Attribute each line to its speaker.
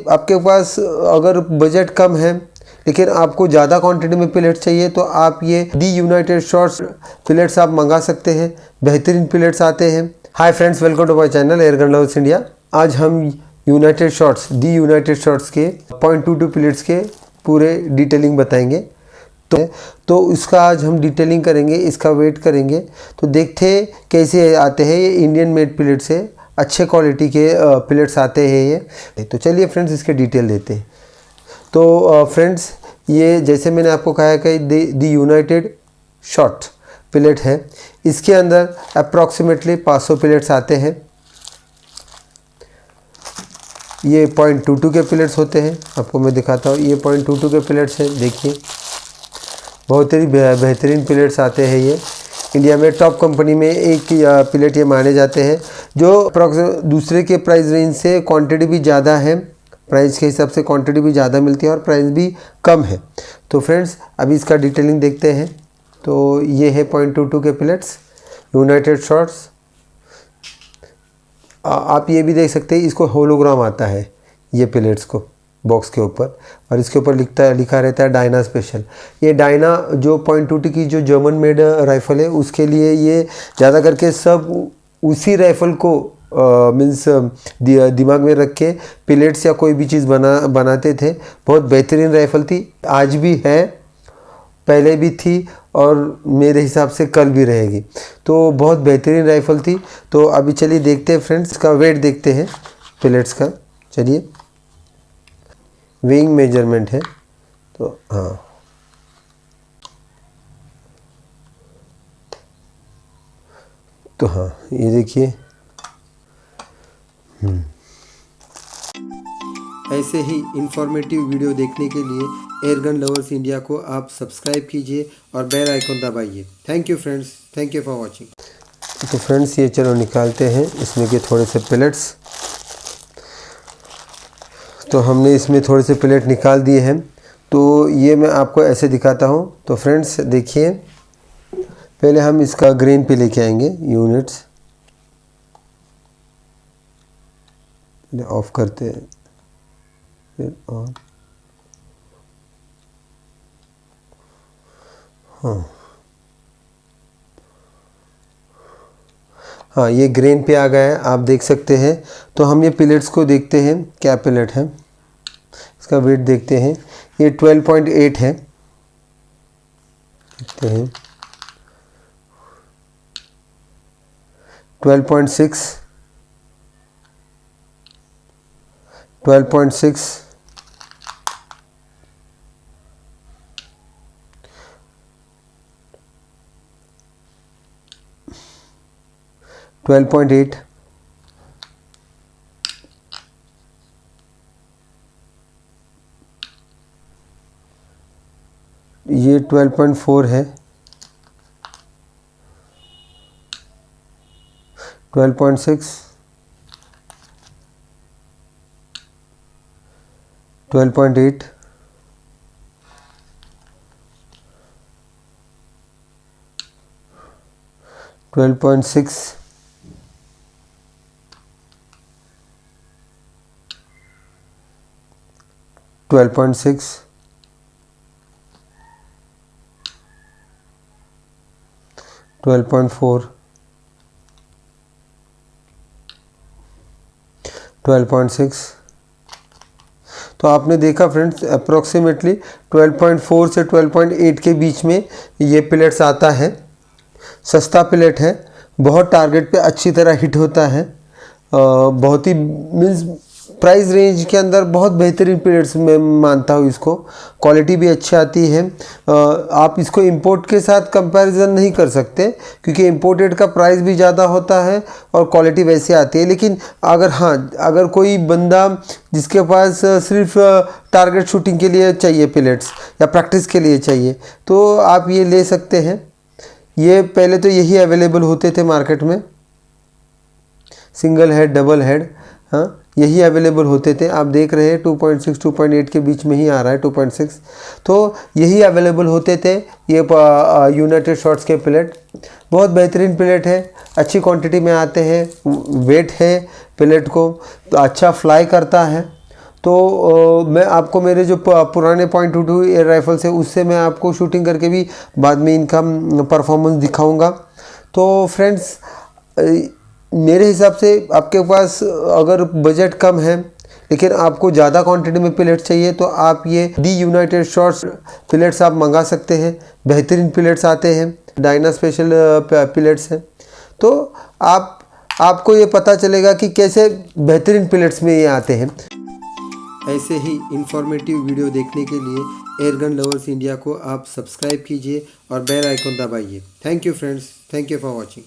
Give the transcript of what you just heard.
Speaker 1: आपके पास अगर बजट कम है लेकिन आपको ज़्यादा क्वांटिटी में पिलेट्स चाहिए तो आप ये दी यूनाइटेड शॉर्ट्स पिलेट्स आप मंगा सकते हैं। बेहतरीन पिलेट्स आते हैं। Hi friends, welcome to my channel airgun lovers India. आज हम united shorts the united shorts के 0.22 पिलेट्स के पूरे डिटेलिंग बताएंगे। तो इसका आज हम डिटेलिंग करेंगे, इसका वेट करेंगे। तो देखते हैं कैसे आते हैं। ये इंडियन मेड पिलेट्स है, अच्छे क्वालिटी के पिलेट्स आते हैं ये। तो चलिए फ्रेंड्स इसके डिटेल देते हैं। तो फ्रेंड्स ये जैसे मैंने आपको कहा है कि दी यूनाइटेड शॉर्ट पिलेट है। इसके अंदर अप्रॉक्सीमेटली 500 पिलेट्स आते हैं। ये 0.22 के पिलेट्स होते हैं। आपको मैं दिखाता हूँ, ये 0.22 के पिलेट्स हैं। देखिए बहुत ही बेहतरीन पिलेट्स आते हैं। ये इंडिया में टॉप कंपनी में एक पिलेट ये माने जाते हैं, जो दूसरे के प्राइस रेंज से क्वांटिटी भी ज़्यादा है। प्राइस के हिसाब से क्वांटिटी भी ज़्यादा मिलती है और प्राइस भी कम है। तो फ्रेंड्स अभी इसका डिटेलिंग देखते हैं। तो ये है 0.22 के पिलेट्स यूनाइटेड शॉर्ट्स। आप ये भी देख सकते हैं, इसको होलोग्राम आता है ये पिलेट्स को बॉक्स के ऊपर, और इसके ऊपर लिखा रहता है डायना स्पेशल। ये डायना जो 0.22 की जो जर्मन मेड राइफ़ल है उसके लिए ये ज़्यादा करके सब उसी राइफ़ल को मीन्स दिमाग में रख के पिलेट्स या कोई भी चीज़ बनाते थे। बहुत बेहतरीन राइफ़ल थी, आज भी है, पहले भी थी और मेरे हिसाब से कल भी रहेगी। तो बहुत बेहतरीन राइफ़ल थी। तो अभी चलिए देखते हैं फ्रेंड्स, इसका वेट देखते हैं पिलेट्स का। चलिए वेइंग मेजरमेंट है। तो हाँ, तो हाँ ये देखिए। ऐसे ही इंफॉर्मेटिव वीडियो देखने के लिए एयरगन लवर्स इंडिया को आप सब्सक्राइब कीजिए और बेल आइकन दबाइए। Thank you friends, thank you for watching. तो फ्रेंड्स ये चलो निकालते हैं इसमें के थोड़े से पिलेट्स। तो हमने इसमें थोड़े से प्लेट निकाल दिए हैं। तो ये मैं आपको ऐसे दिखाता हूँ। तो फ्रेंड्स देखिए, पहले हम इसका ग्रेन पे लेके आएंगे यूनिट्स। ऑफ करते हैं, फिर ऑन। हाँ ये ग्रेन पे आ गया है, आप देख सकते हैं। तो हम ये पिलेट्स को देखते हैं क्या पिलेट है। इसका वेट देखते हैं। ये 12.8 है। देखते हैं 12.6, 12.6, 12.8, ये 12.4 है, 12.6, 12.8, 12.6, 12.6, 12.4, 12.6। तो आपने देखा फ्रेंड्स अप्रॉक्सीमेटली 12.4 से 12.8 के बीच में ये पिलेट्स आता है। सस्ता पिलेट है, बहुत टारगेट पे अच्छी तरह हिट होता है। बहुत ही मीन्स प्राइस रेंज के अंदर बहुत बेहतरीन पिलेट्स मैं मानता हूँ इसको। क्वालिटी भी अच्छी आती है। आप इसको इंपोर्ट के साथ कंपैरिजन नहीं कर सकते क्योंकि इंपोर्टेड का प्राइस भी ज़्यादा होता है और क्वालिटी वैसे आती है। लेकिन अगर कोई बंदा जिसके पास सिर्फ टारगेट शूटिंग के लिए चाहिए पिलेट्स या प्रैक्टिस के लिए चाहिए तो आप ये ले सकते हैं। ये पहले तो यही अवेलेबल होते थे मार्केट में, सिंगल हेड, डबल हेड, हाँ यही अवेलेबल होते थे। आप देख रहे हैं 2.6 2.8 के बीच में ही आ रहा है 2.6। तो यही अवेलेबल होते थे ये यूनाइटेड शॉर्ट्स के पिलेट। बहुत बेहतरीन पिलेट है, अच्छी क्वांटिटी में आते हैं, वेट है पिलेट को, तो अच्छा फ्लाई करता है। तो मैं आपको मेरे जो पुराने .22 एयर राइफल्स है उससे मैं आपको शूटिंग करके भी बाद में इनका परफॉर्मेंस दिखाऊंगा। तो फ्रेंड्स, मेरे हिसाब से आपके पास अगर बजट कम है लेकिन आपको ज़्यादा क्वांटिटी में पिलेट्स चाहिए तो आप ये दी यूनाइटेड शॉर्ट्स पिलेट्स आप मंगा सकते हैं। बेहतरीन पिलेट्स आते हैं, डायना स्पेशल पिलेट्स हैं। तो आपको ये पता चलेगा कि कैसे बेहतरीन पिलेट्स में ये आते हैं। ऐसे ही इंफॉर्मेटिव वीडियो देखने के लिए एयरगन लवर्स इंडिया को आप सब्सक्राइब कीजिए और बेल आइकन दबाइए। Thank you friends, thank you for watching.